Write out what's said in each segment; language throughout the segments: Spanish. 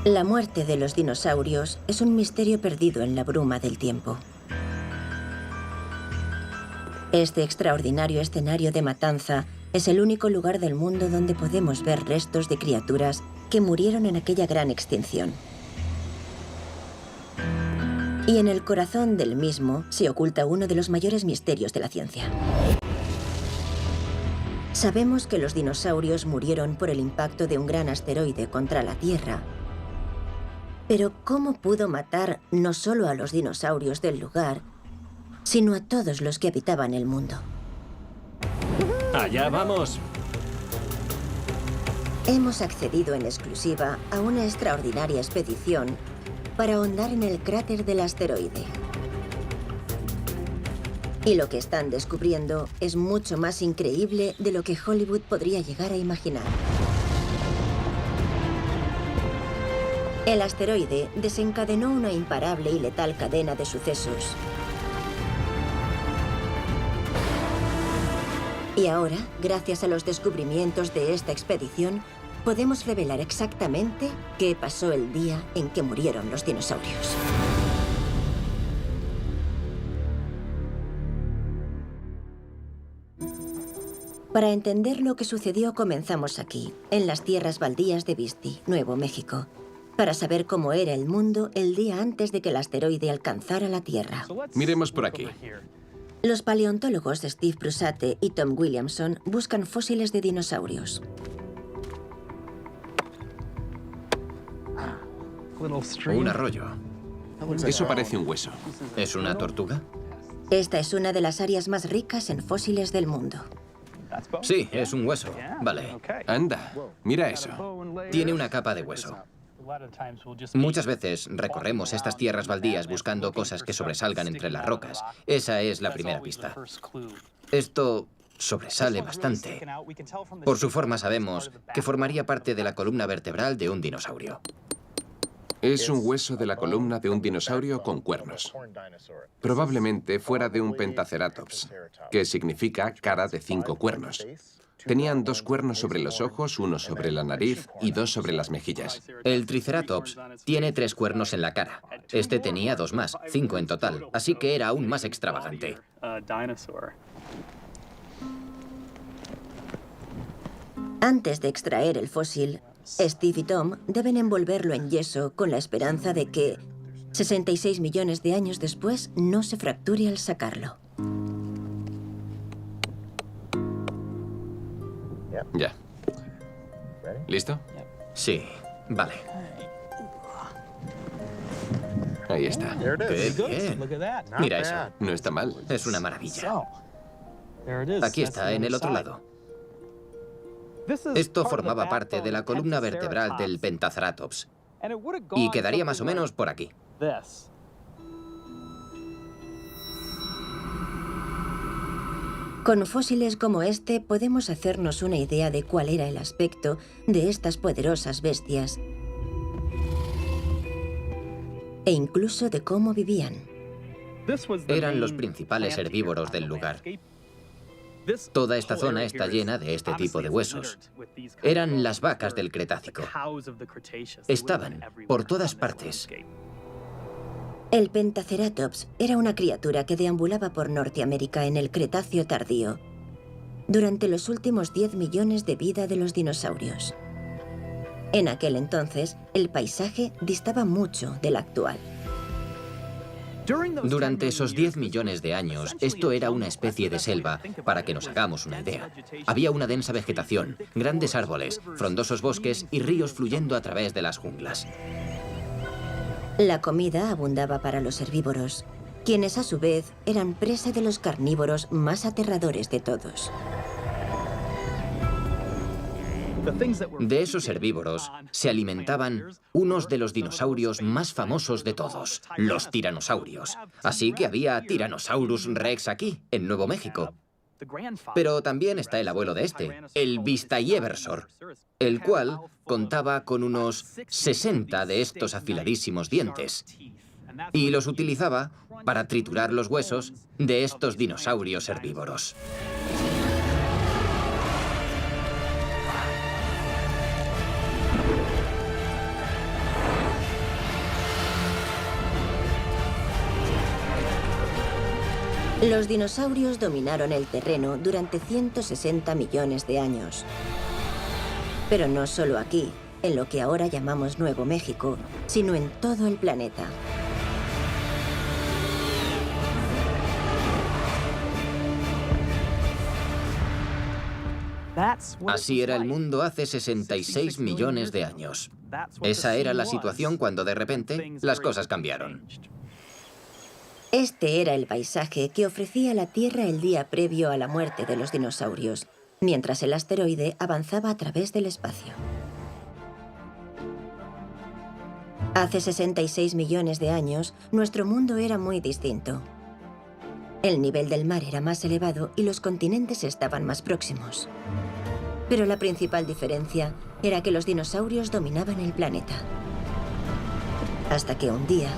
La muerte de los dinosaurios es un misterio perdido en la bruma del tiempo. Este extraordinario escenario de matanza es el único lugar del mundo donde podemos ver restos de criaturas que murieron en aquella gran extinción. Y en el corazón del mismo se oculta uno de los mayores misterios de la ciencia. Sabemos que los dinosaurios murieron por el impacto de un gran asteroide contra la Tierra. Pero ¿cómo pudo matar no solo a los dinosaurios del lugar, sino a todos los que habitaban el mundo? ¡Allá vamos! Hemos accedido en exclusiva a una extraordinaria expedición para ahondar en el cráter del asteroide. Y lo que están descubriendo es mucho más increíble de lo que Hollywood podría llegar a imaginar. El asteroide desencadenó una imparable y letal cadena de sucesos. Y ahora, gracias a los descubrimientos de esta expedición, podemos revelar exactamente qué pasó el día en que murieron los dinosaurios. Para entender lo que sucedió, comenzamos aquí, en las tierras baldías de Vistí, Nuevo México, para saber cómo era el mundo el día antes de que el asteroide alcanzara la Tierra. Miremos por aquí. Los paleontólogos Steve Prusate y Tom Williamson buscan fósiles de dinosaurios. Un arroyo. Eso parece un hueso. ¿Es una tortuga? Esta es una de las áreas más ricas en fósiles del mundo. Sí, es un hueso. Vale. Anda, mira eso. Tiene una capa de hueso. Muchas veces recorremos estas tierras baldías buscando cosas que sobresalgan entre las rocas. Esa es la primera pista. Esto sobresale bastante. Por su forma sabemos que formaría parte de la columna vertebral de un dinosaurio. Es un hueso de la columna de un dinosaurio con cuernos. Probablemente fuera de un Pentaceratops, que significa cara de 5 cuernos. Tenían 2 cuernos sobre los ojos, 1 sobre la nariz y 2 sobre las mejillas. El Triceratops tiene 3 cuernos en la cara. Este tenía 2 más, 5 en total, así que era aún más extravagante. Antes de extraer el fósil, Steve y Tom deben envolverlo en yeso con la esperanza de que, 66 millones de años después, no se fracture al sacarlo. Ya. ¿Listo? Sí, vale. Ahí está. ¡Qué bien! Mira eso. No está mal. Es una maravilla. Aquí está, en el otro lado. Esto formaba parte de la columna vertebral del Pentaceratops y quedaría más o menos por aquí. Con fósiles como este podemos hacernos una idea de cuál era el aspecto de estas poderosas bestias e incluso de cómo vivían. Eran los principales herbívoros del lugar. Toda esta zona está llena de este tipo de huesos. Eran las vacas del Cretácico. Estaban por todas partes. El Pentaceratops era una criatura que deambulaba por Norteamérica en el Cretáceo tardío, durante los últimos 10 millones de vida de los dinosaurios. En aquel entonces, el paisaje distaba mucho del actual. Durante esos 10 millones de años, esto era una especie de selva, para que nos hagamos una idea. Había una densa vegetación, grandes árboles, frondosos bosques y ríos fluyendo a través de las junglas. La comida abundaba para los herbívoros, quienes a su vez eran presa de los carnívoros más aterradores de todos. De esos herbívoros se alimentaban unos de los dinosaurios más famosos de todos, los tiranosaurios. Así que había Tyrannosaurus Rex aquí, en Nuevo México. Pero también está el abuelo de este, el Vistayéversor, el cual contaba con unos 60 de estos afiladísimos dientes y los utilizaba para triturar los huesos de estos dinosaurios herbívoros. Los dinosaurios dominaron el terreno durante 160 millones de años. Pero no solo aquí, en lo que ahora llamamos Nuevo México, sino en todo el planeta. Así era el mundo hace 66 millones de años. Esa era la situación cuando de repente las cosas cambiaron. Este era el paisaje que ofrecía la Tierra el día previo a la muerte de los dinosaurios, mientras el asteroide avanzaba a través del espacio. Hace 66 millones de años, nuestro mundo era muy distinto. El nivel del mar era más elevado y los continentes estaban más próximos. Pero la principal diferencia era que los dinosaurios dominaban el planeta. Hasta que un día,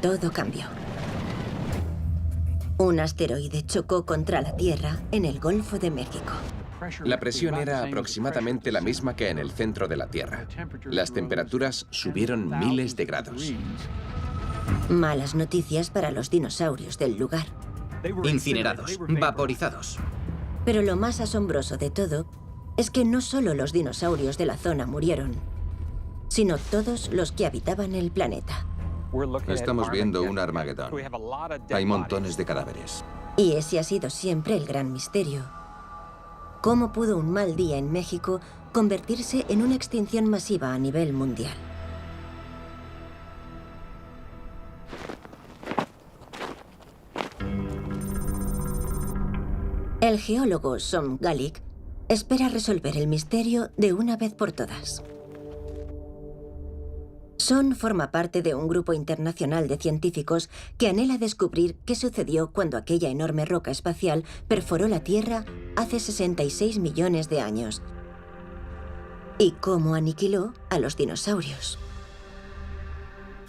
todo cambió. Un asteroide chocó contra la Tierra en el Golfo de México. La presión era aproximadamente la misma que en el centro de la Tierra. Las temperaturas subieron miles de grados. Malas noticias para los dinosaurios del lugar. Incinerados, vaporizados. Pero lo más asombroso de todo es que no solo los dinosaurios de la zona murieron, sino todos los que habitaban el planeta. Estamos viendo un Armagedón. Hay montones de cadáveres. Y ese ha sido siempre el gran misterio. ¿Cómo pudo un mal día en México convertirse en una extinción masiva a nivel mundial? El geólogo Som Galik espera resolver el misterio de una vez por todas. Son forma parte de un grupo internacional de científicos que anhela descubrir qué sucedió cuando aquella enorme roca espacial perforó la Tierra hace 66 millones de años y cómo aniquiló a los dinosaurios.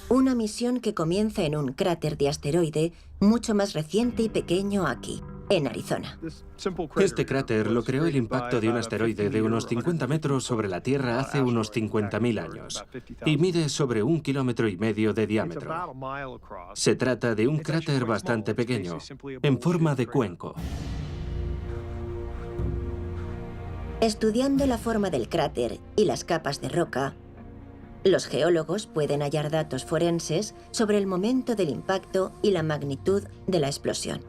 Una misión que comienza en un cráter de asteroide mucho más reciente y pequeño aquí, en Arizona. Este cráter lo creó el impacto de un asteroide de unos 50 metros sobre la Tierra hace unos 50.000 años y mide sobre 1,5 kilómetros de diámetro. Se trata de un cráter bastante pequeño, en forma de cuenco. Estudiando la forma del cráter y las capas de roca, los geólogos pueden hallar datos forenses sobre el momento del impacto y la magnitud de la explosión.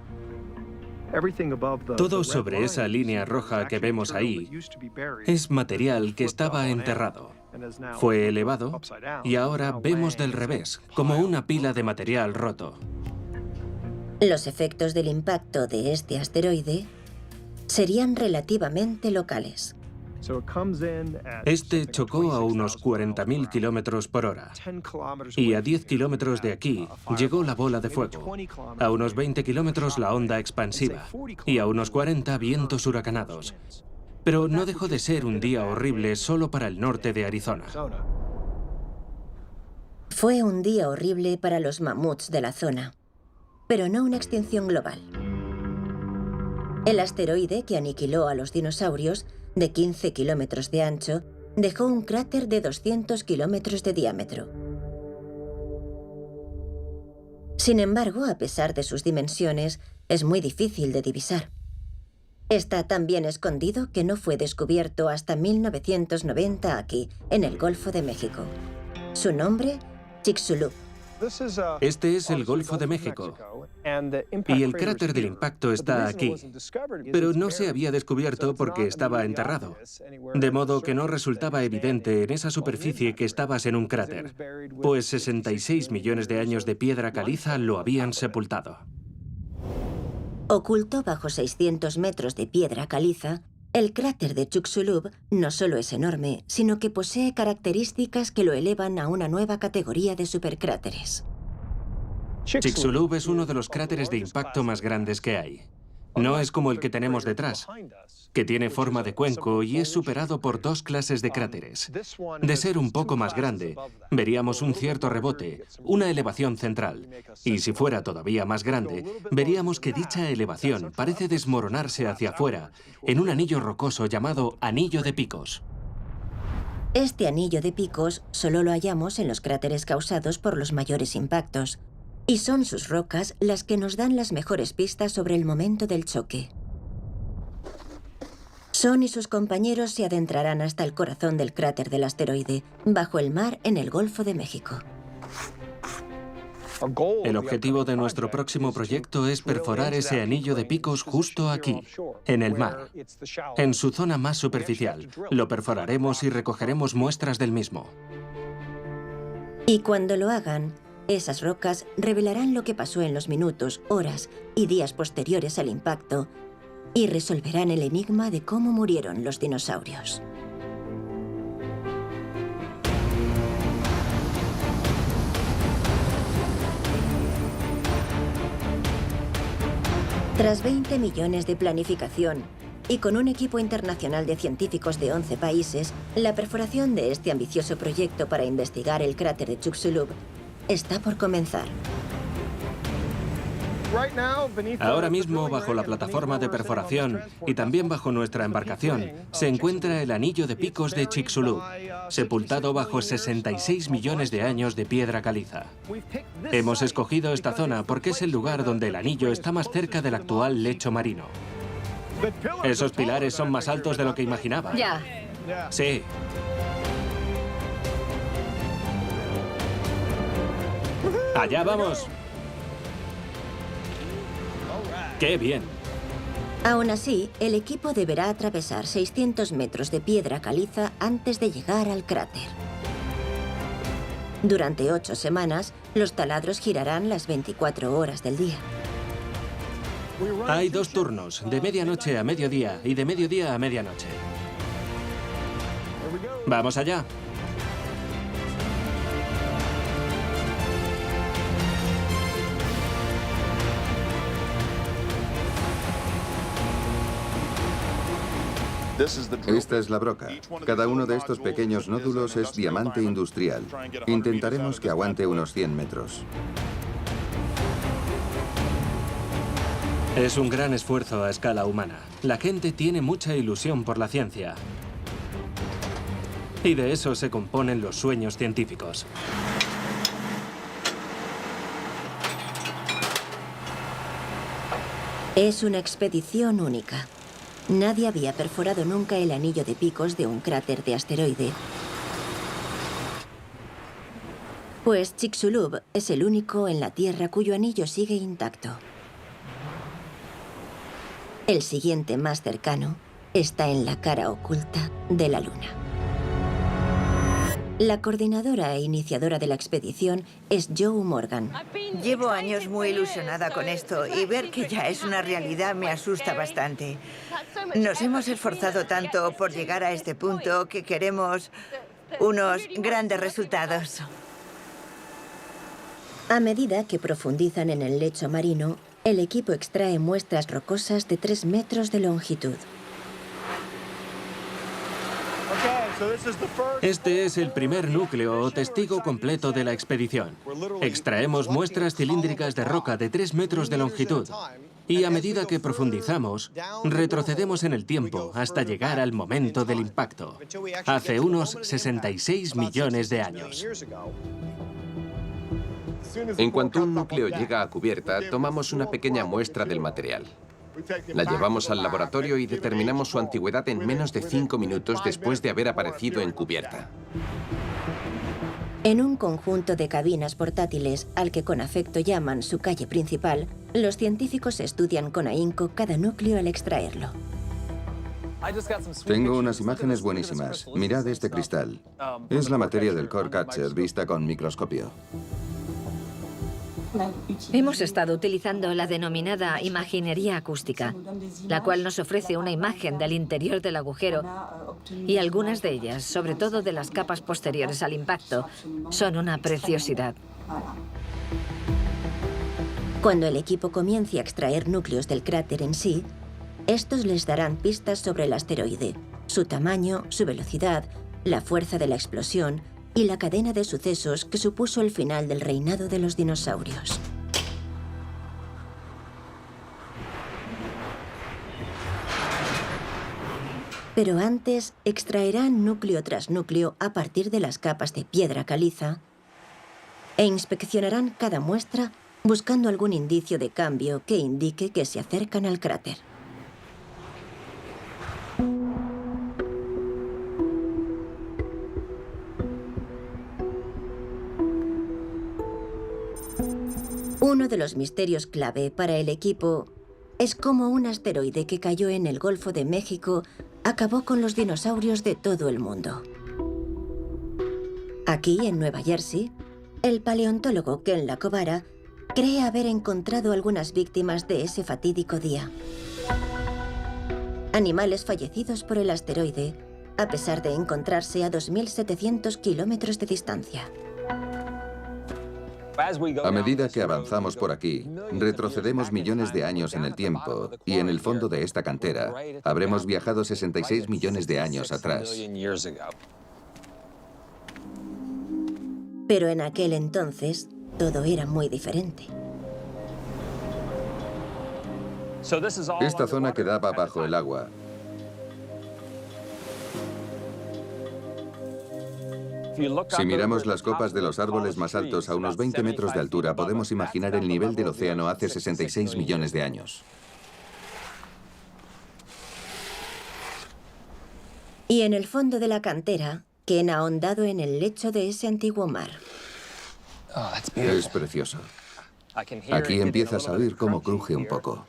Todo sobre esa línea roja que vemos ahí es material que estaba enterrado. Fue elevado y ahora vemos del revés, como una pila de material roto. Los efectos del impacto de este asteroide serían relativamente locales. Este chocó a unos 40.000 kilómetros por hora. Y a 10 kilómetros de aquí llegó la bola de fuego. A unos 20 kilómetros la onda expansiva. Y a unos 40 vientos huracanados. Pero no dejó de ser un día horrible solo para el norte de Arizona. Fue un día horrible para los mamuts de la zona, pero no una extinción global. El asteroide que aniquiló a los dinosaurios, de 15 kilómetros de ancho, dejó un cráter de 200 kilómetros de diámetro. Sin embargo, a pesar de sus dimensiones, es muy difícil de divisar. Está tan bien escondido que no fue descubierto hasta 1990 aquí, en el Golfo de México. Su nombre, Chicxulub. Este es el Golfo de México. Y el cráter del impacto está aquí. Pero no se había descubierto porque estaba enterrado. De modo que no resultaba evidente en esa superficie que estabas en un cráter, pues 66 millones de años de piedra caliza lo habían sepultado. Oculto bajo 600 metros de piedra caliza, el cráter de Chicxulub no solo es enorme, sino que posee características que lo elevan a una nueva categoría de supercráteres. Chicxulub es uno de los cráteres de impacto más grandes que hay. No es como el que tenemos detrás, que tiene forma de cuenco y es superado por dos clases de cráteres. De ser un poco más grande, veríamos un cierto rebote, una elevación central. Y si fuera todavía más grande, veríamos que dicha elevación parece desmoronarse hacia afuera en un anillo rocoso llamado Anillo de Picos. Este anillo de picos solo lo hallamos en los cráteres causados por los mayores impactos. Y son sus rocas las que nos dan las mejores pistas sobre el momento del choque. Son y sus compañeros se adentrarán hasta el corazón del cráter del asteroide, bajo el mar en el Golfo de México. El objetivo de nuestro próximo proyecto es perforar ese anillo de picos justo aquí, en el mar, en su zona más superficial. Lo perforaremos y recogeremos muestras del mismo. Y cuando lo hagan, esas rocas revelarán lo que pasó en los minutos, horas y días posteriores al impacto y resolverán el enigma de cómo murieron los dinosaurios. Tras 20 millones de planificación y con un equipo internacional de científicos de 11 países, la perforación de este ambicioso proyecto para investigar el cráter de Chicxulub está por comenzar. Ahora mismo, bajo la plataforma de perforación y también bajo nuestra embarcación, se encuentra el anillo de picos de Chicxulub, sepultado bajo 66 millones de años de piedra caliza. Hemos escogido esta zona porque es el lugar donde el anillo está más cerca del actual lecho marino. Esos pilares son más altos de lo que imaginaba. Ya. Sí. ¡Allá vamos! ¡Qué bien! Aún así, el equipo deberá atravesar 600 metros de piedra caliza antes de llegar al cráter. Durante 8 semanas, los taladros girarán las 24 horas del día. Hay 2 turnos, de medianoche a mediodía y de mediodía a medianoche. ¡Vamos allá! Esta es la broca. Cada uno de estos pequeños nódulos es diamante industrial. Intentaremos que aguante unos 100 metros. Es un gran esfuerzo a escala humana. La gente tiene mucha ilusión por la ciencia. Y de eso se componen los sueños científicos. Es una expedición única. Nadie había perforado nunca el anillo de picos de un cráter de asteroide. Pues Chicxulub es el único en la Tierra cuyo anillo sigue intacto. El siguiente más cercano está en la cara oculta de la Luna. La coordinadora e iniciadora de la expedición es Joe Morgan. Llevo años muy ilusionada con esto y ver que ya es una realidad me asusta bastante. Nos hemos esforzado tanto por llegar a este punto que queremos unos grandes resultados. A medida que profundizan en el lecho marino, el equipo extrae muestras rocosas de 3 metros de longitud. Este es el primer núcleo o testigo completo de la expedición. Extraemos muestras cilíndricas de roca de 3 metros de longitud. Y a medida que profundizamos, retrocedemos en el tiempo hasta llegar al momento del impacto, hace unos 66 millones de años. En cuanto un núcleo llega a cubierta, tomamos una pequeña muestra del material. La llevamos al laboratorio y determinamos su antigüedad en menos de 5 minutos después de haber aparecido en cubierta. En un conjunto de cabinas portátiles, al que con afecto llaman su calle principal, los científicos estudian con ahínco cada núcleo al extraerlo. Tengo unas imágenes buenísimas. Mirad este cristal. Es la materia del core catcher vista con microscopio. Hemos estado utilizando la denominada imaginería acústica, la cual nos ofrece una imagen del interior del agujero y algunas de ellas, sobre todo de las capas posteriores al impacto, son una preciosidad. Cuando el equipo comience a extraer núcleos del cráter en sí, estos les darán pistas sobre el asteroide, su tamaño, su velocidad, la fuerza de la explosión y la cadena de sucesos que supuso el final del reinado de los dinosaurios. Pero antes extraerán núcleo tras núcleo a partir de las capas de piedra caliza e inspeccionarán cada muestra buscando algún indicio de cambio que indique que se acercan al cráter. Uno de los misterios clave para el equipo es cómo un asteroide que cayó en el Golfo de México acabó con los dinosaurios de todo el mundo. Aquí, en Nueva Jersey, el paleontólogo Ken Lacovara cree haber encontrado algunas víctimas de ese fatídico día. Animales fallecidos por el asteroide, a pesar de encontrarse a 2.700 kilómetros de distancia. A medida que avanzamos por aquí, retrocedemos millones de años en el tiempo y en el fondo de esta cantera habremos viajado 66 millones de años atrás. Pero en aquel entonces, todo era muy diferente. Esta zona quedaba bajo el agua. Si miramos las copas de los árboles más altos a unos 20 metros de altura, podemos imaginar el nivel del océano hace 66 millones de años. Y en el fondo de la cantera, Ken ha ahondado en el lecho de ese antiguo mar. Es precioso. Aquí empiezas a oír cómo cruje un poco.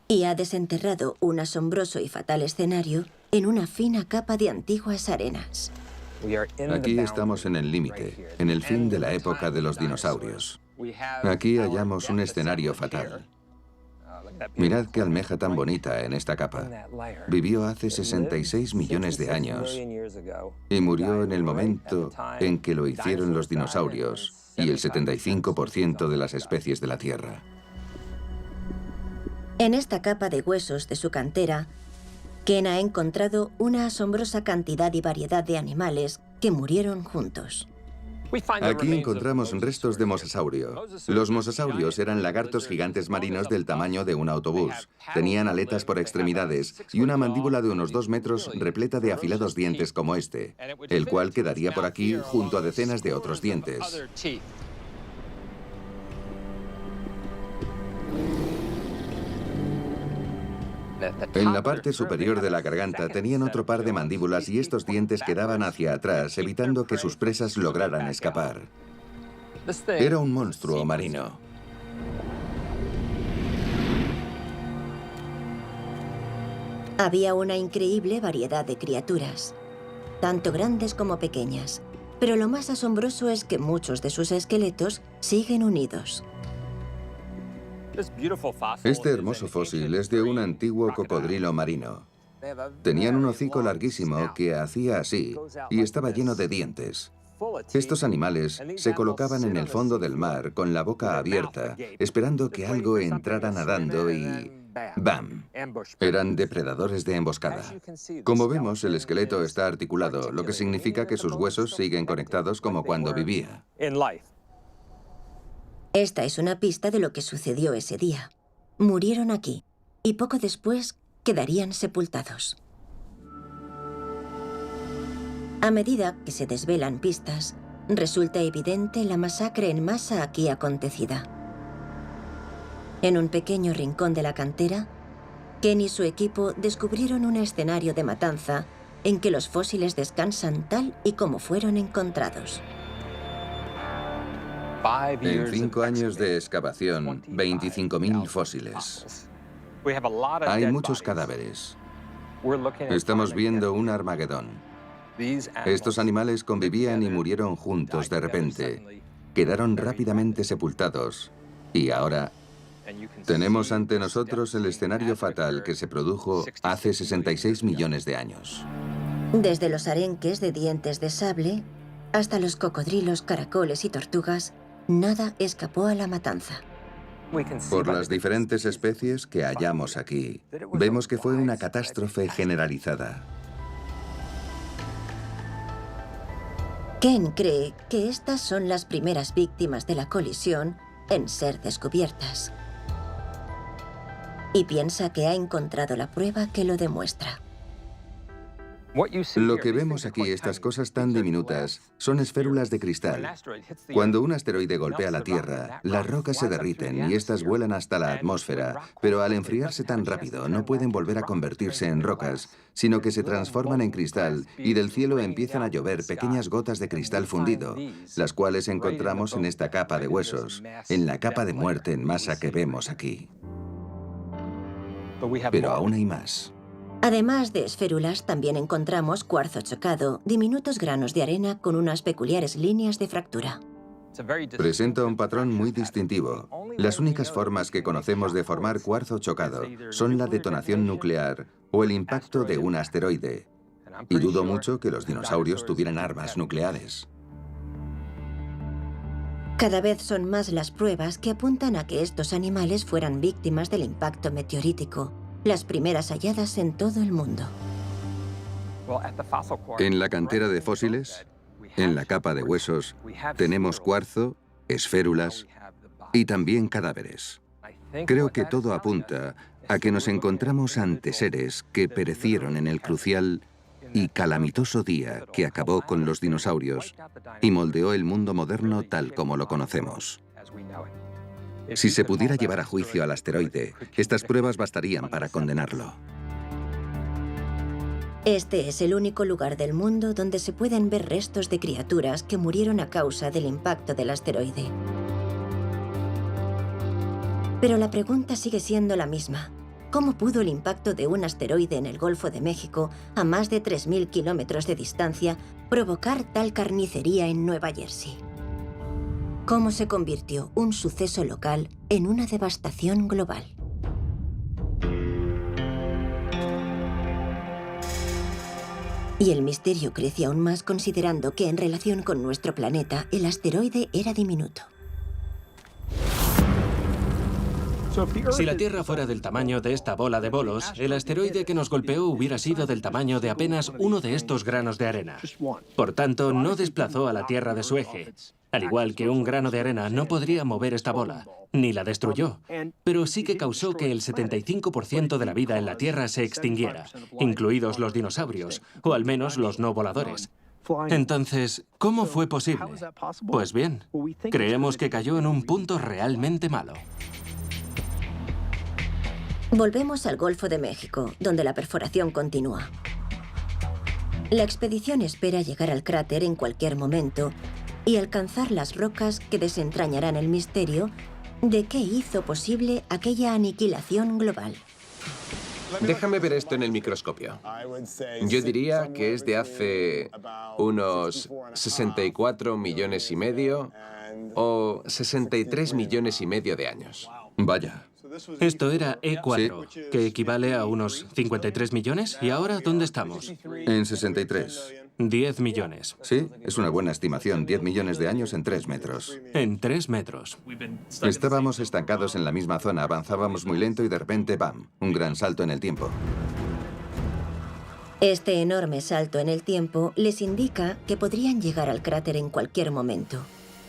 Y ha desenterrado un asombroso y fatal escenario en una fina capa de antiguas arenas. Aquí estamos en el límite, en el fin de la época de los dinosaurios. Aquí hallamos un escenario fatal. Mirad qué almeja tan bonita en esta capa. Vivió hace 66 millones de años y murió en el momento en que lo hicieron los dinosaurios y el 75% de las especies de la Tierra. En esta capa de huesos de su cantera, Ken ha encontrado una asombrosa cantidad y variedad de animales que murieron juntos. Aquí encontramos restos de mosasaurio. Los mosasaurios eran lagartos gigantes marinos del tamaño de un autobús. Tenían aletas por extremidades y una mandíbula de unos 2 metros repleta de afilados dientes como este, el cual quedaría por aquí junto a decenas de otros dientes. En la parte superior de la garganta tenían otro par de mandíbulas y estos dientes quedaban hacia atrás, evitando que sus presas lograran escapar. Era un monstruo marino. Había una increíble variedad de criaturas, tanto grandes como pequeñas, pero lo más asombroso es que muchos de sus esqueletos siguen unidos. Este hermoso fósil es de un antiguo cocodrilo marino. Tenían un hocico larguísimo que hacía así y estaba lleno de dientes. Estos animales se colocaban en el fondo del mar con la boca abierta, esperando que algo entrara nadando y... ¡bam! Eran depredadores de emboscada. Como vemos, el esqueleto está articulado, lo que significa que sus huesos siguen conectados como cuando vivía. Esta es una pista de lo que sucedió ese día. Murieron aquí y poco después quedarían sepultados. A medida que se desvelan pistas, resulta evidente la masacre en masa aquí acontecida. En un pequeño rincón de la cantera, Ken y su equipo descubrieron un escenario de matanza en que los fósiles descansan tal y como fueron encontrados. En 5 años de excavación, 25.000 fósiles. Hay muchos cadáveres. Estamos viendo un Armagedón. Estos animales convivían y murieron juntos de repente. Quedaron rápidamente sepultados. Y ahora tenemos ante nosotros el escenario fatal que se produjo hace 66 millones de años. Desde los arenques de dientes de sable hasta los cocodrilos, caracoles y tortugas, nada escapó a la matanza. Por las diferentes especies que hallamos aquí, vemos que fue una catástrofe generalizada. Ken cree que estas son las primeras víctimas de la colisión en ser descubiertas. Y piensa que ha encontrado la prueba que lo demuestra. Lo que vemos aquí, estas cosas tan diminutas, son esférulas de cristal. Cuando un asteroide golpea la Tierra, las rocas se derriten y estas vuelan hasta la atmósfera, pero al enfriarse tan rápido no pueden volver a convertirse en rocas, sino que se transforman en cristal y del cielo empiezan a llover pequeñas gotas de cristal fundido, las cuales encontramos en esta capa de huesos, en la capa de muerte en masa que vemos aquí. Pero aún hay más. Además de esférulas, también encontramos cuarzo chocado, diminutos granos de arena con unas peculiares líneas de fractura. Presenta un patrón muy distintivo. Las únicas formas que conocemos de formar cuarzo chocado son la detonación nuclear o el impacto de un asteroide. Y dudo mucho que los dinosaurios tuvieran armas nucleares. Cada vez son más las pruebas que apuntan a que estos animales fueran víctimas del impacto meteorítico, las primeras halladas en todo el mundo. En la cantera de fósiles, en la capa de huesos, tenemos cuarzo, esférulas y también cadáveres. Creo que todo apunta a que nos encontramos ante seres que perecieron en el crucial y calamitoso día que acabó con los dinosaurios y moldeó el mundo moderno tal como lo conocemos. Si se pudiera llevar a juicio al asteroide, estas pruebas bastarían para condenarlo. Este es el único lugar del mundo donde se pueden ver restos de criaturas que murieron a causa del impacto del asteroide. Pero la pregunta sigue siendo la misma. ¿Cómo pudo el impacto de un asteroide en el Golfo de México, a más de 3.000 kilómetros de distancia, provocar tal carnicería en Nueva Jersey? ¿Cómo se convirtió un suceso local en una devastación global? Y el misterio crece aún más considerando que en relación con nuestro planeta, el asteroide era diminuto. Si la Tierra fuera del tamaño de esta bola de bolos, el asteroide que nos golpeó hubiera sido del tamaño de apenas uno de estos granos de arena. Por tanto, no desplazó a la Tierra de su eje. Al igual que un grano de arena no podría mover esta bola, ni la destruyó, pero sí que causó que el 75% de la vida en la Tierra se extinguiera, incluidos los dinosaurios, o al menos los no voladores. Entonces, ¿cómo fue posible? Pues bien, creemos que cayó en un punto realmente malo. Volvemos al Golfo de México, donde la perforación continúa. La expedición espera llegar al cráter en cualquier momento y alcanzar las rocas que desentrañarán el misterio de qué hizo posible aquella aniquilación global. Déjame ver esto en el microscopio. Yo diría que es de hace unos 64 millones y medio o 63 millones y medio de años. Vaya. Esto era E4, que equivale a unos 53 millones. ¿Y ahora dónde estamos? En 63. 10 millones. Sí, es una buena estimación. 10 millones de años en 3 metros. En 3 metros. Estábamos estancados en la misma zona, avanzábamos muy lento y de repente, ¡bam!, un gran salto en el tiempo. Este enorme salto en el tiempo les indica que podrían llegar al cráter en cualquier momento.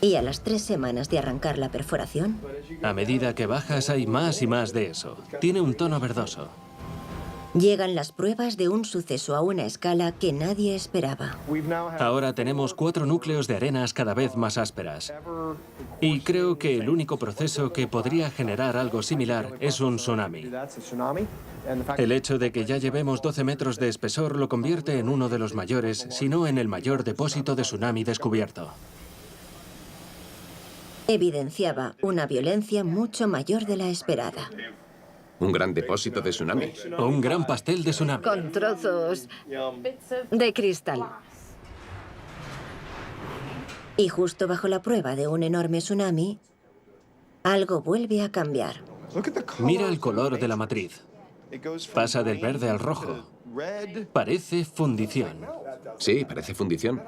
Y a las 3 semanas de arrancar la perforación... A medida que bajas hay más y más de eso. Tiene un tono verdoso. Llegan las pruebas de un suceso a una escala que nadie esperaba. Ahora tenemos 4 núcleos de arenas cada vez más ásperas. Y creo que el único proceso que podría generar algo similar es un tsunami. El hecho de que ya llevemos 12 metros de espesor lo convierte en uno de los mayores, si no en el mayor depósito de tsunami descubierto. Evidenciaba una violencia mucho mayor de la esperada. Un gran depósito de tsunami. O un gran pastel de tsunami. Con trozos de cristal. Y justo bajo la prueba de un enorme tsunami, algo vuelve a cambiar. Mira el color de la matriz. Pasa del verde al rojo. Parece fundición. Sí, parece fundición.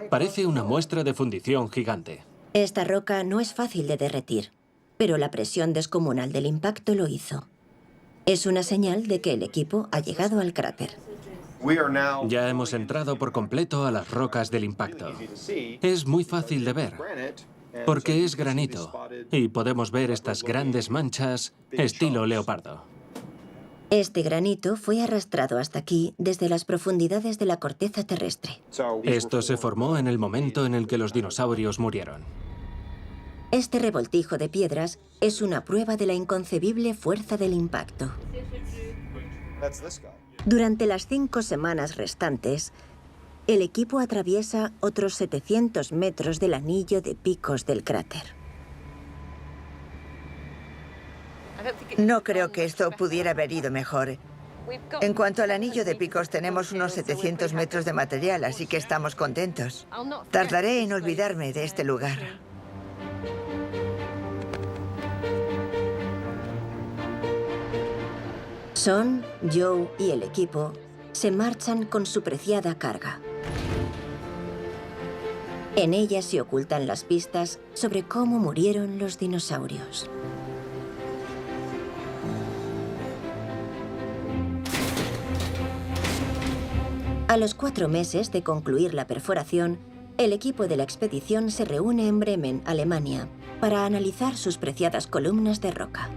Parece una muestra de fundición gigante. Esta roca no es fácil de derretir, pero la presión descomunal del impacto lo hizo. Es una señal de que el equipo ha llegado al cráter. Ya hemos entrado por completo a las rocas del impacto. Es muy fácil de ver, porque es granito, y podemos ver estas grandes manchas estilo leopardo. Este granito fue arrastrado hasta aquí desde las profundidades de la corteza terrestre. Esto se formó en el momento en el que los dinosaurios murieron. Este revoltijo de piedras es una prueba de la inconcebible fuerza del impacto. Durante las 5 semanas restantes, el equipo atraviesa otros 700 metros del anillo de picos del cráter. No creo que esto pudiera haber ido mejor. En cuanto al anillo de picos, tenemos unos 700 metros de material, así que estamos contentos. Tardaré en olvidarme de este lugar. Son, Joe y el equipo se marchan con su preciada carga. En ella se ocultan las pistas sobre cómo murieron los dinosaurios. A los 4 meses de concluir la perforación, el equipo de la expedición se reúne en Bremen, Alemania, para analizar sus preciadas columnas de roca.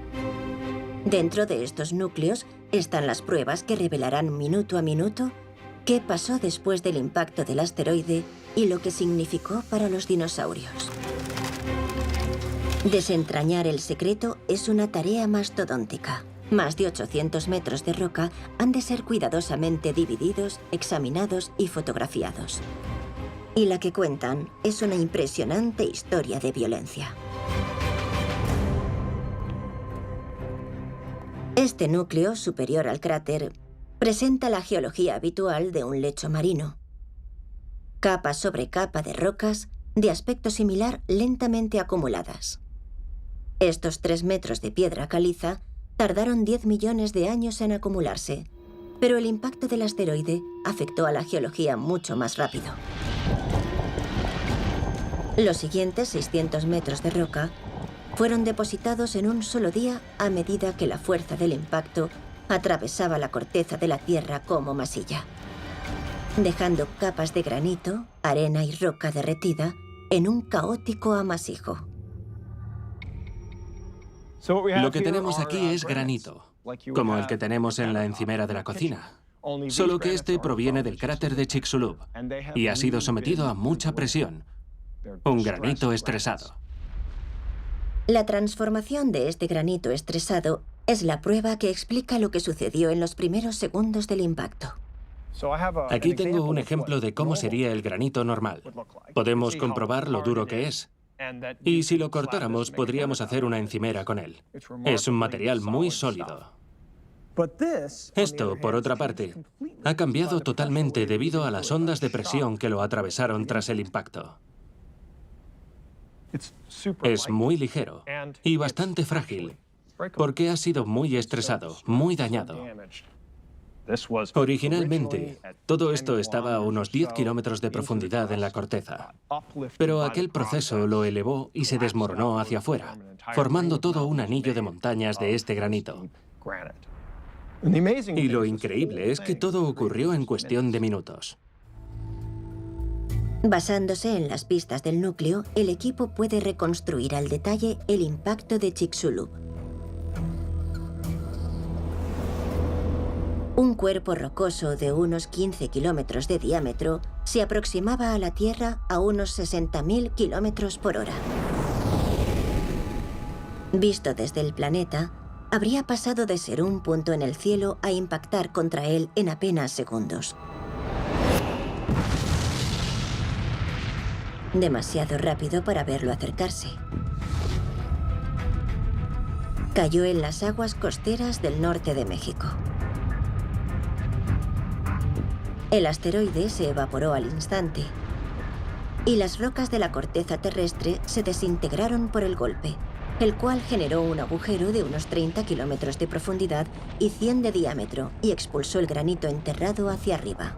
Dentro de estos núcleos están las pruebas que revelarán minuto a minuto qué pasó después del impacto del asteroide y lo que significó para los dinosaurios. Desentrañar el secreto es una tarea mastodóntica. Más de 800 metros de roca han de ser cuidadosamente divididos, examinados y fotografiados. Y la que cuentan es una impresionante historia de violencia. Este núcleo superior al cráter presenta la geología habitual de un lecho marino. Capa sobre capa de rocas de aspecto similar lentamente acumuladas. Estos 3 metros de piedra caliza tardaron 10 millones de años en acumularse, pero el impacto del asteroide afectó a la geología mucho más rápido. Los siguientes 600 metros de roca fueron depositados en un solo día a medida que la fuerza del impacto atravesaba la corteza de la Tierra como masilla, dejando capas de granito, arena y roca derretida en un caótico amasijo. Lo que tenemos aquí es granito, como el que tenemos en la encimera de la cocina, solo que este proviene del cráter de Chicxulub y ha sido sometido a mucha presión, un granito estresado. La transformación de este granito estresado es la prueba que explica lo que sucedió en los primeros segundos del impacto. Aquí tengo un ejemplo de cómo sería el granito normal. Podemos comprobar lo duro que es. Y si lo cortáramos, podríamos hacer una encimera con él. Es un material muy sólido. Esto, por otra parte, ha cambiado totalmente debido a las ondas de presión que lo atravesaron tras el impacto. Es muy ligero y bastante frágil, porque ha sido muy estresado, muy dañado. Originalmente, todo esto estaba a unos 10 kilómetros de profundidad en la corteza, pero aquel proceso lo elevó y se desmoronó hacia afuera, formando todo un anillo de montañas de este granito. Y lo increíble es que todo ocurrió en cuestión de minutos. Basándose en las pistas del núcleo, el equipo puede reconstruir al detalle el impacto de Chicxulub. Un cuerpo rocoso de unos 15 kilómetros de diámetro se aproximaba a la Tierra a unos 60.000 kilómetros por hora. Visto desde el planeta, habría pasado de ser un punto en el cielo a impactar contra él en apenas segundos. Demasiado rápido para verlo acercarse. Cayó en las aguas costeras del norte de México. El asteroide se evaporó al instante y las rocas de la corteza terrestre se desintegraron por el golpe, el cual generó un agujero de unos 30 kilómetros de profundidad y 100 de diámetro y expulsó el granito enterrado hacia arriba.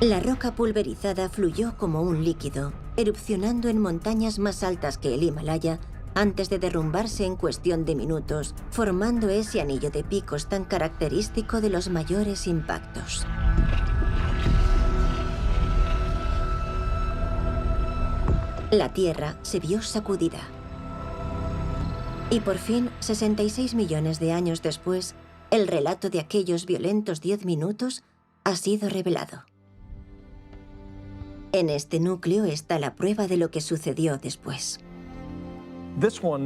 La roca pulverizada fluyó como un líquido, erupcionando en montañas más altas que el Himalaya antes de derrumbarse en cuestión de minutos, formando ese anillo de picos tan característico de los mayores impactos. La Tierra se vio sacudida. Y por fin, 66 millones de años después, el relato de aquellos violentos 10 minutos ha sido revelado. En este núcleo está la prueba de lo que sucedió después.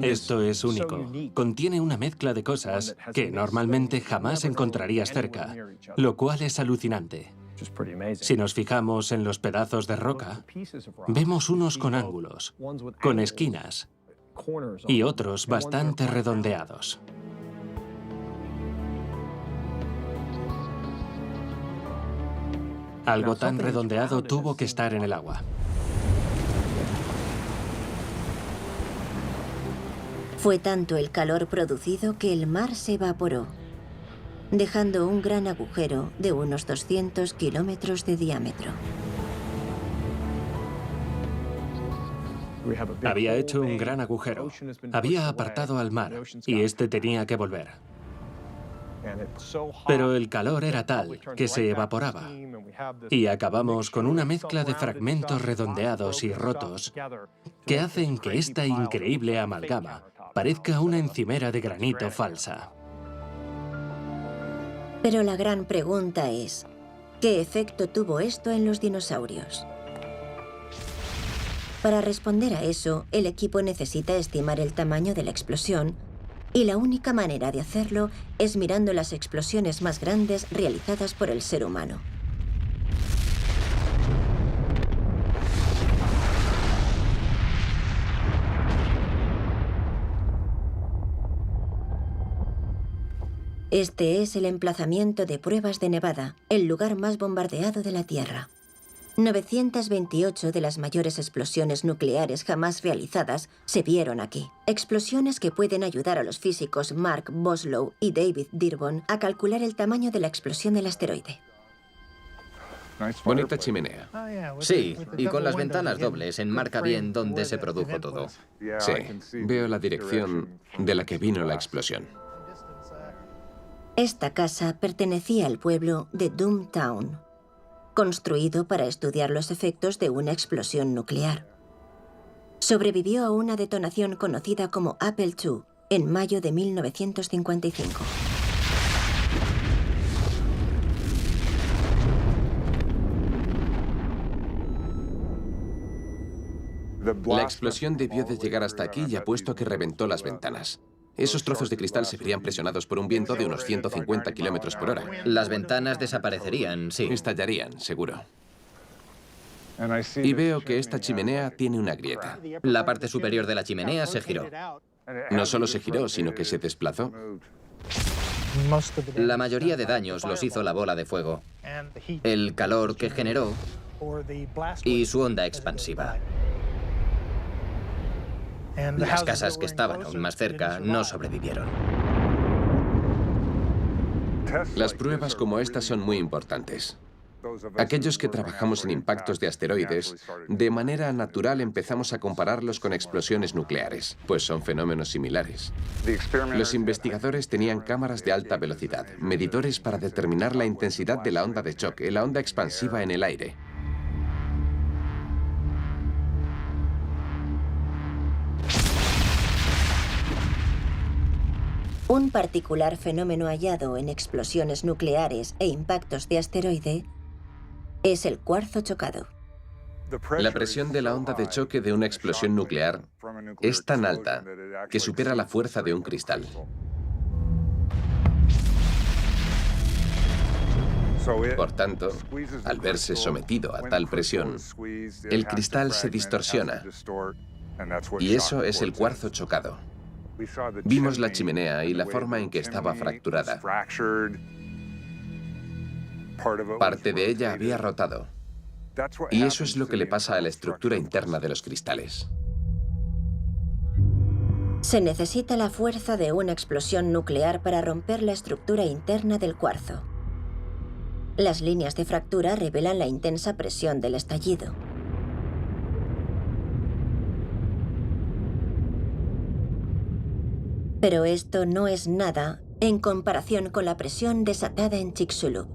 Esto es único. Contiene una mezcla de cosas que normalmente jamás encontrarías cerca, lo cual es alucinante. Si nos fijamos en los pedazos de roca, vemos unos con ángulos, con esquinas, y otros bastante redondeados. Algo tan redondeado tuvo que estar en el agua. Fue tanto el calor producido que el mar se evaporó, dejando un gran agujero de unos 200 kilómetros de diámetro. Había hecho un gran agujero. Había apartado al mar y este tenía que volver. Pero el calor era tal que se evaporaba. Y acabamos con una mezcla de fragmentos redondeados y rotos que hacen que esta increíble amalgama parezca una encimera de granito falsa. Pero la gran pregunta es, ¿qué efecto tuvo esto en los dinosaurios? Para responder a eso, el equipo necesita estimar el tamaño de la explosión, y la única manera de hacerlo es mirando las explosiones más grandes realizadas por el ser humano. Este es el emplazamiento de Pruebas de Nevada, el lugar más bombardeado de la Tierra. 928 de las mayores explosiones nucleares jamás realizadas se vieron aquí. Explosiones que pueden ayudar a los físicos Mark Boslow y David Dearborn a calcular el tamaño de la explosión del asteroide. Bonita chimenea. Sí, y con las ventanas dobles enmarca bien dónde se produjo todo. Sí, veo la dirección de la que vino la explosión. Esta casa pertenecía al pueblo de Doomtown, construido para estudiar los efectos de una explosión nuclear. Sobrevivió a una detonación conocida como Apple II en mayo de 1955. La explosión debió de llegar hasta aquí y apuesto a que reventó las ventanas. Esos trozos de cristal se verían presionados por un viento de unos 150 kilómetros por hora. Las ventanas desaparecerían, sí. Estallarían, seguro. Y veo que esta chimenea tiene una grieta. La parte superior de la chimenea se giró. No solo se giró, sino que se desplazó. La mayoría de daños los hizo la bola de fuego, el calor que generó y su onda expansiva. Las casas que estaban aún más cerca no sobrevivieron. Las pruebas como estas son muy importantes. Aquellos que trabajamos en impactos de asteroides, de manera natural empezamos a compararlos con explosiones nucleares, pues son fenómenos similares. Los investigadores tenían cámaras de alta velocidad, medidores para determinar la intensidad de la onda de choque, la onda expansiva en el aire. Un particular fenómeno hallado en explosiones nucleares e impactos de asteroide es el cuarzo chocado. La presión de la onda de choque de una explosión nuclear es tan alta que supera la fuerza de un cristal. Por tanto, al verse sometido a tal presión, el cristal se distorsiona, y eso es el cuarzo chocado. Vimos la chimenea y la forma en que estaba fracturada. Parte de ella había rotado. Y eso es lo que le pasa a la estructura interna de los cristales. Se necesita la fuerza de una explosión nuclear para romper la estructura interna del cuarzo. Las líneas de fractura revelan la intensa presión del estallido. Pero esto no es nada en comparación con la presión desatada en Chicxulub.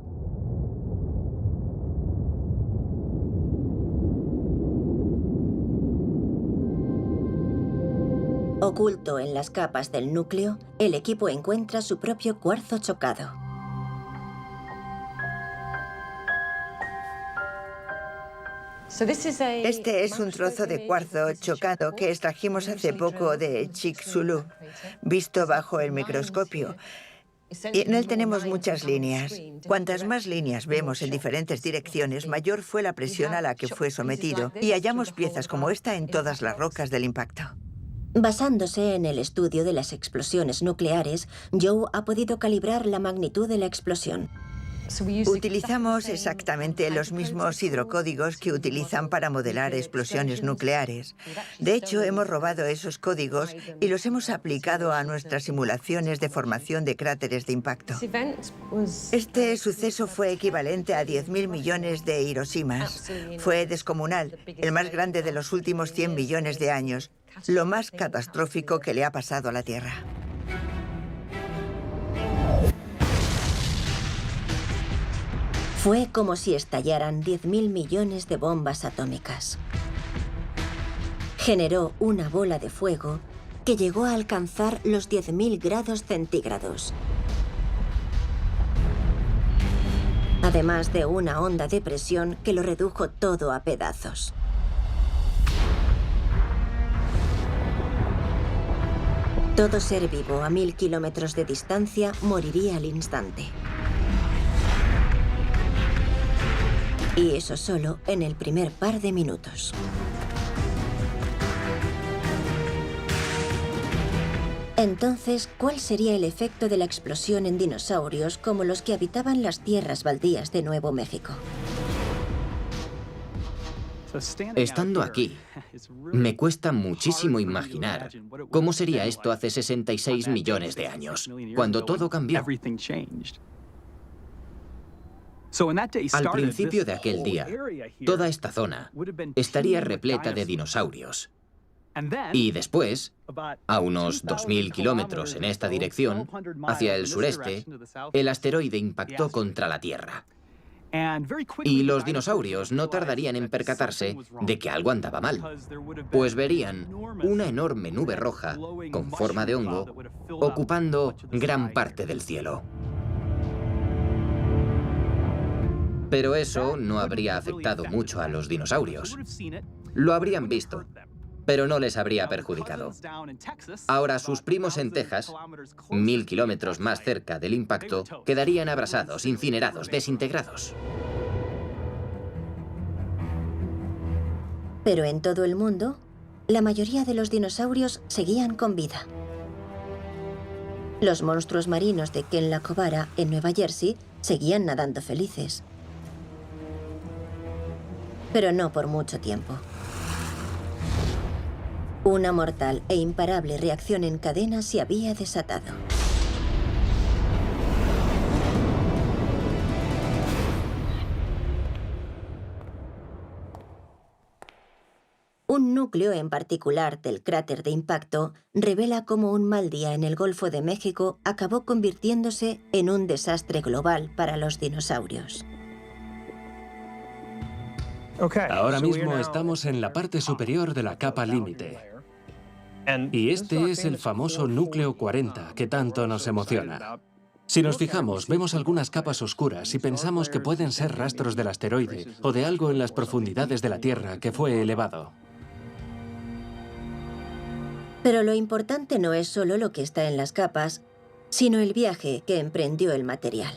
Oculto en las capas del núcleo, el equipo encuentra su propio cuarzo chocado. Este es un trozo de cuarzo chocado que extrajimos hace poco de Chicxulub, visto bajo el microscopio. Y en él tenemos muchas líneas. Cuantas más líneas vemos en diferentes direcciones, mayor fue la presión a la que fue sometido. Y hallamos piezas como esta en todas las rocas del impacto. Basándose en el estudio de las explosiones nucleares, Joe ha podido calibrar la magnitud de la explosión. Utilizamos exactamente los mismos hidrocódigos que utilizan para modelar explosiones nucleares. De hecho, hemos robado esos códigos y los hemos aplicado a nuestras simulaciones de formación de cráteres de impacto. Este suceso fue equivalente a 10.000 millones de Hiroshimas. Fue descomunal, el más grande de los últimos 100 millones de años, lo más catastrófico que le ha pasado a la Tierra. Fue como si estallaran 10.000 millones de bombas atómicas. Generó una bola de fuego que llegó a alcanzar los 10.000 grados centígrados. Además de una onda de presión que lo redujo todo a pedazos. Todo ser vivo a 1000 kilómetros de distancia moriría al instante. Y eso solo en el primer par de minutos. Entonces, ¿cuál sería el efecto de la explosión en dinosaurios como los que habitaban las tierras baldías de Nuevo México? Estando aquí, me cuesta muchísimo imaginar cómo sería esto hace 66 millones de años, cuando todo cambió. Al principio de aquel día, toda esta zona estaría repleta de dinosaurios. Y después, a unos 2.000 kilómetros en esta dirección, hacia el sureste, el asteroide impactó contra la Tierra. Y los dinosaurios no tardarían en percatarse de que algo andaba mal, pues verían una enorme nube roja con forma de hongo ocupando gran parte del cielo. Pero eso no habría afectado mucho a los dinosaurios. Lo habrían visto, pero no les habría perjudicado. Ahora sus primos en Texas, 1000 kilómetros más cerca del impacto, quedarían abrasados, incinerados, desintegrados. Pero en todo el mundo, la mayoría de los dinosaurios seguían con vida. Los monstruos marinos de Kenla-Cobara, en Nueva Jersey, seguían nadando felices. Pero no por mucho tiempo. Una mortal e imparable reacción en cadena se había desatado. Un núcleo en particular del cráter de impacto revela cómo un mal día en el Golfo de México acabó convirtiéndose en un desastre global para los dinosaurios. Ahora mismo estamos en la parte superior de la capa límite. Y este es el famoso núcleo 40 que tanto nos emociona. Si nos fijamos, vemos algunas capas oscuras y pensamos que pueden ser rastros del asteroide o de algo en las profundidades de la Tierra que fue elevado. Pero lo importante no es solo lo que está en las capas, sino el viaje que emprendió el material.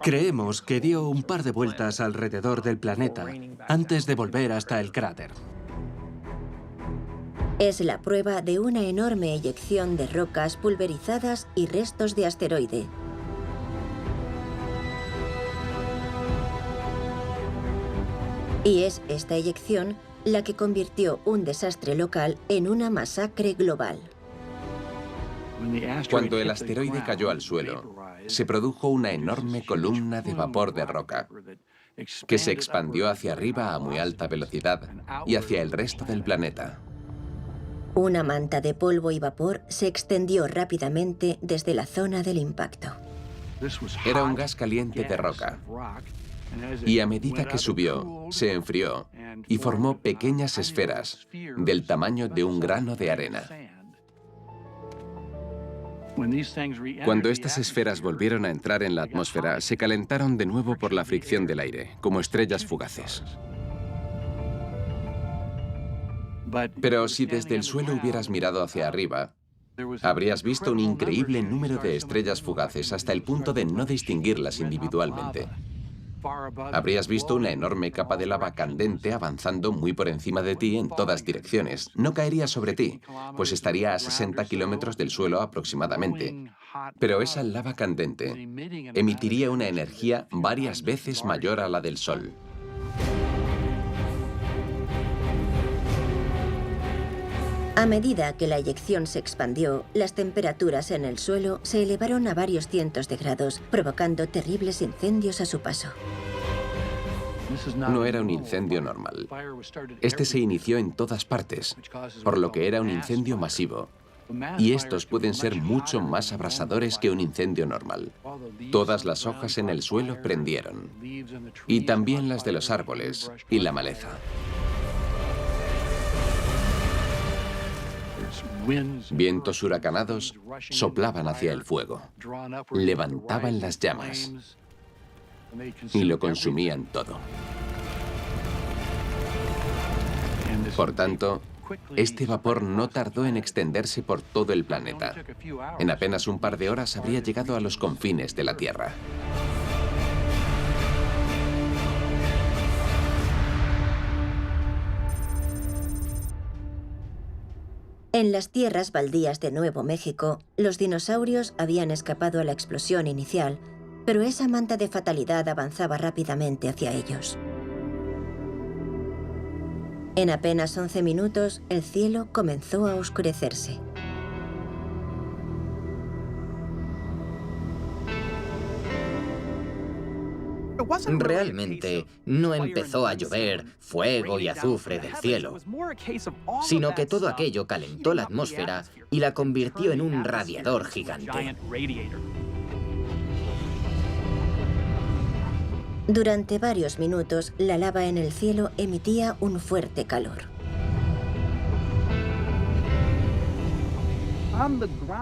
Creemos que dio un par de vueltas alrededor del planeta antes de volver hasta el cráter. Es la prueba de una enorme eyección de rocas pulverizadas y restos de asteroide. Y es esta eyección la que convirtió un desastre local en una masacre global. Cuando el asteroide cayó al suelo, se produjo una enorme columna de vapor de roca que se expandió hacia arriba a muy alta velocidad y hacia el resto del planeta. Una manta de polvo y vapor se extendió rápidamente desde la zona del impacto. Era un gas caliente de roca Y a medida que subió, se enfrió y formó pequeñas esferas del tamaño de un grano de arena. Cuando estas esferas volvieron a entrar en la atmósfera, se calentaron de nuevo por la fricción del aire, como estrellas fugaces. Pero si desde el suelo hubieras mirado hacia arriba, habrías visto un increíble número de estrellas fugaces hasta el punto de no distinguirlas individualmente. Habrías visto una enorme capa de lava candente avanzando muy por encima de ti en todas direcciones. No caería sobre ti, pues estaría a 60 kilómetros del suelo aproximadamente. Pero esa lava candente emitiría una energía varias veces mayor a la del Sol. A medida que la eyección se expandió, las temperaturas en el suelo se elevaron a varios cientos de grados, provocando terribles incendios a su paso. No era un incendio normal. Este se inició en todas partes, por lo que era un incendio masivo. Y estos pueden ser mucho más abrasadores que un incendio normal. Todas las hojas en el suelo prendieron, y también las de los árboles y la maleza. Vientos huracanados soplaban hacia el fuego, levantaban las llamas y lo consumían todo. Por tanto, este vapor no tardó en extenderse por todo el planeta. En apenas un par de horas habría llegado a los confines de la Tierra. En las tierras baldías de Nuevo México, los dinosaurios habían escapado a la explosión inicial, pero esa manta de fatalidad avanzaba rápidamente hacia ellos. En apenas 11 minutos, el cielo comenzó a oscurecerse. Realmente no empezó a llover fuego y azufre del cielo, sino que todo aquello calentó la atmósfera y la convirtió en un radiador gigante. Durante varios minutos, la lava en el cielo emitía un fuerte calor.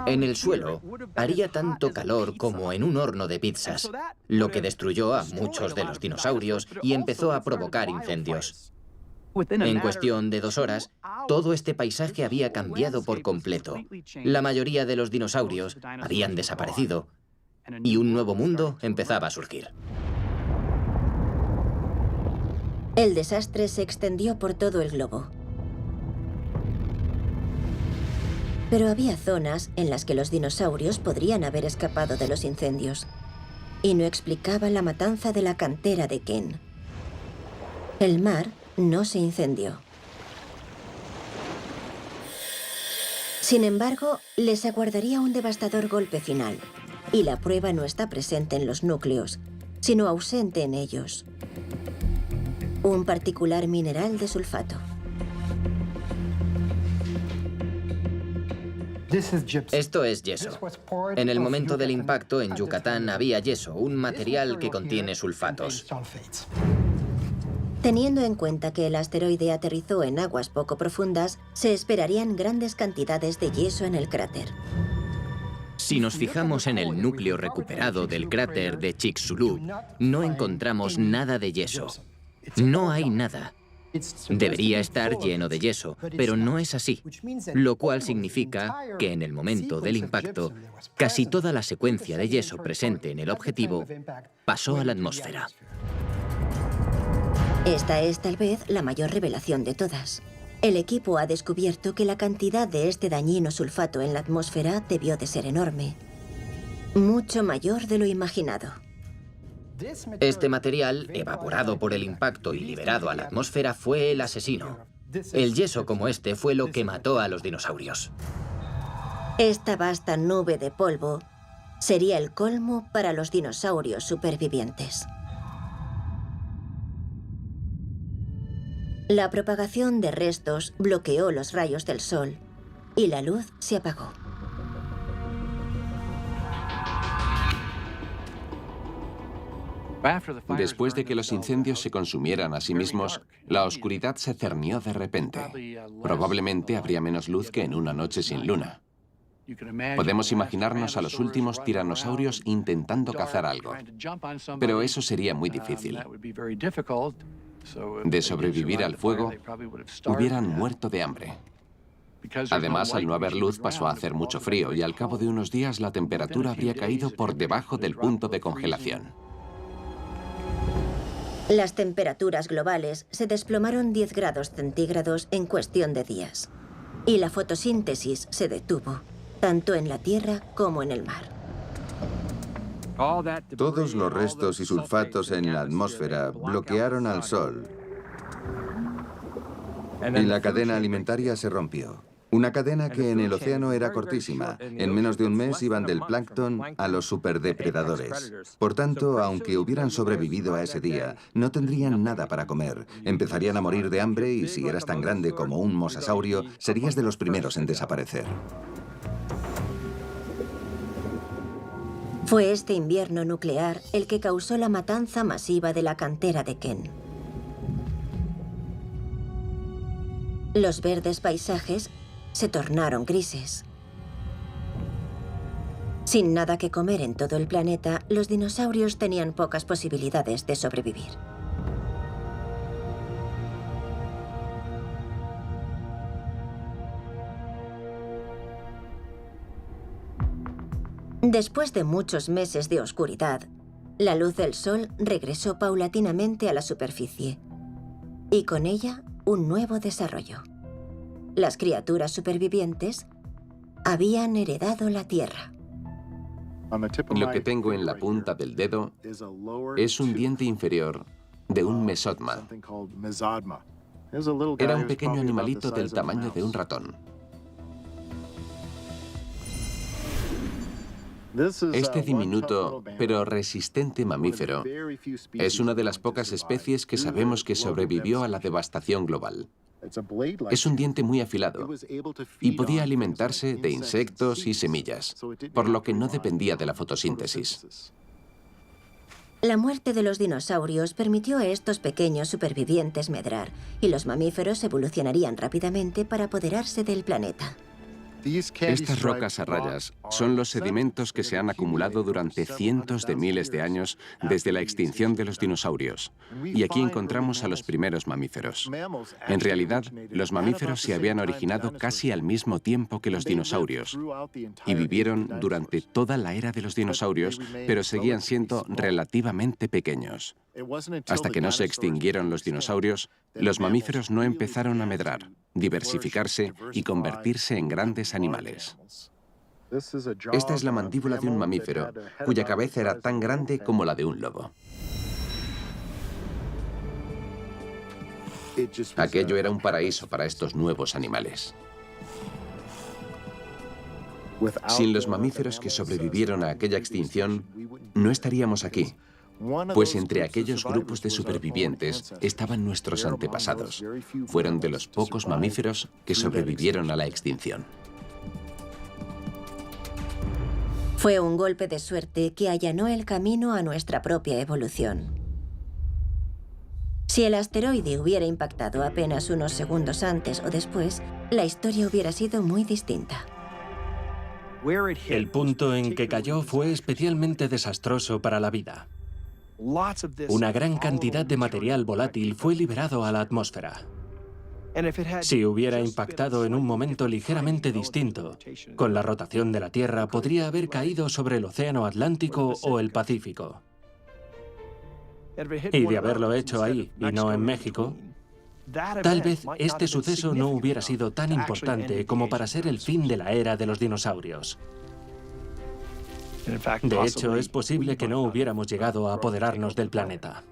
En el suelo haría tanto calor como en un horno de pizzas, lo que destruyó a muchos de los dinosaurios y empezó a provocar incendios. En cuestión de 2 horas, todo este paisaje había cambiado por completo. La mayoría de los dinosaurios habían desaparecido y un nuevo mundo empezaba a surgir. El desastre se extendió por todo el globo. Pero había zonas en las que los dinosaurios podrían haber escapado de los incendios. Y no explicaba la matanza de la cantera de Ken. El mar no se incendió. Sin embargo, les aguardaría un devastador golpe final. Y la prueba no está presente en los núcleos, sino ausente en ellos. Un particular mineral de sulfato. Esto es yeso. En el momento del impacto en Yucatán había yeso, un material que contiene sulfatos. Teniendo en cuenta que el asteroide aterrizó en aguas poco profundas, se esperarían grandes cantidades de yeso en el cráter. Si nos fijamos en el núcleo recuperado del cráter de Chicxulub, no encontramos nada de yeso. No hay nada. Debería estar lleno de yeso, pero no es así, lo cual significa que en el momento del impacto, casi toda la secuencia de yeso presente en el objetivo pasó a la atmósfera. Esta es tal vez la mayor revelación de todas. El equipo ha descubierto que la cantidad de este dañino sulfato en la atmósfera debió de ser enorme, mucho mayor de lo imaginado. Este material, evaporado por el impacto y liberado a la atmósfera, fue el asesino. El yeso como este fue lo que mató a los dinosaurios. Esta vasta nube de polvo sería el colmo para los dinosaurios supervivientes. La propagación de restos bloqueó los rayos del sol y la luz se apagó. Después de que los incendios se consumieran a sí mismos, la oscuridad se cernió de repente. Probablemente habría menos luz que en una noche sin luna. Podemos imaginarnos a los últimos tiranosaurios intentando cazar algo, pero eso sería muy difícil. De sobrevivir al fuego, hubieran muerto de hambre. Además, al no haber luz pasó a hacer mucho frío y al cabo de unos días la temperatura habría caído por debajo del punto de congelación. Las temperaturas globales se desplomaron 10 grados centígrados en cuestión de días. Y la fotosíntesis se detuvo, tanto en la Tierra como en el mar. Todos los restos y sulfatos en la atmósfera bloquearon al Sol. Y la cadena alimentaria se rompió. Una cadena que en el océano era cortísima. En menos de un mes iban del plancton a los superdepredadores. Por tanto, aunque hubieran sobrevivido a ese día, no tendrían nada para comer. Empezarían a morir de hambre y si eras tan grande como un mosasaurio, serías de los primeros en desaparecer. Fue este invierno nuclear el que causó la matanza masiva de la cantera de Kent. Los verdes paisajes se tornaron grises. Sin nada que comer en todo el planeta, los dinosaurios tenían pocas posibilidades de sobrevivir. Después de muchos meses de oscuridad, la luz del sol regresó paulatinamente a la superficie y con ella un nuevo desarrollo. Las criaturas supervivientes habían heredado la Tierra. Lo que tengo en la punta del dedo es un diente inferior de un mesotma. Era un pequeño animalito del tamaño de un ratón. Este diminuto pero resistente mamífero es una de las pocas especies que sabemos que sobrevivió a la devastación global. Es un diente muy afilado y podía alimentarse de insectos y semillas, por lo que no dependía de la fotosíntesis. La muerte de los dinosaurios permitió a estos pequeños supervivientes medrar, y los mamíferos evolucionarían rápidamente para apoderarse del planeta. Estas rocas a rayas son los sedimentos que se han acumulado durante cientos de miles de años desde la extinción de los dinosaurios. Y aquí encontramos a los primeros mamíferos. En realidad, los mamíferos se habían originado casi al mismo tiempo que los dinosaurios y vivieron durante toda la era de los dinosaurios, pero seguían siendo relativamente pequeños. Hasta que no se extinguieron los dinosaurios, los mamíferos no empezaron a medrar, diversificarse y convertirse en grandes animales. Esta es la mandíbula de un mamífero, cuya cabeza era tan grande como la de un lobo. Aquello era un paraíso para estos nuevos animales. Sin los mamíferos que sobrevivieron a aquella extinción, no estaríamos aquí. Pues entre aquellos grupos de supervivientes estaban nuestros antepasados. Fueron de los pocos mamíferos que sobrevivieron a la extinción. Fue un golpe de suerte que allanó el camino a nuestra propia evolución. Si el asteroide hubiera impactado apenas unos segundos antes o después, la historia hubiera sido muy distinta. El punto en que cayó fue especialmente desastroso para la vida. Una gran cantidad de material volátil fue liberado a la atmósfera. Si hubiera impactado en un momento ligeramente distinto, con la rotación de la Tierra podría haber caído sobre el Océano Atlántico o el Pacífico. Y de haberlo hecho ahí y no en México, tal vez este suceso no hubiera sido tan importante como para ser el fin de la era de los dinosaurios. De hecho, es posible que no hubiéramos llegado a apoderarnos del planeta.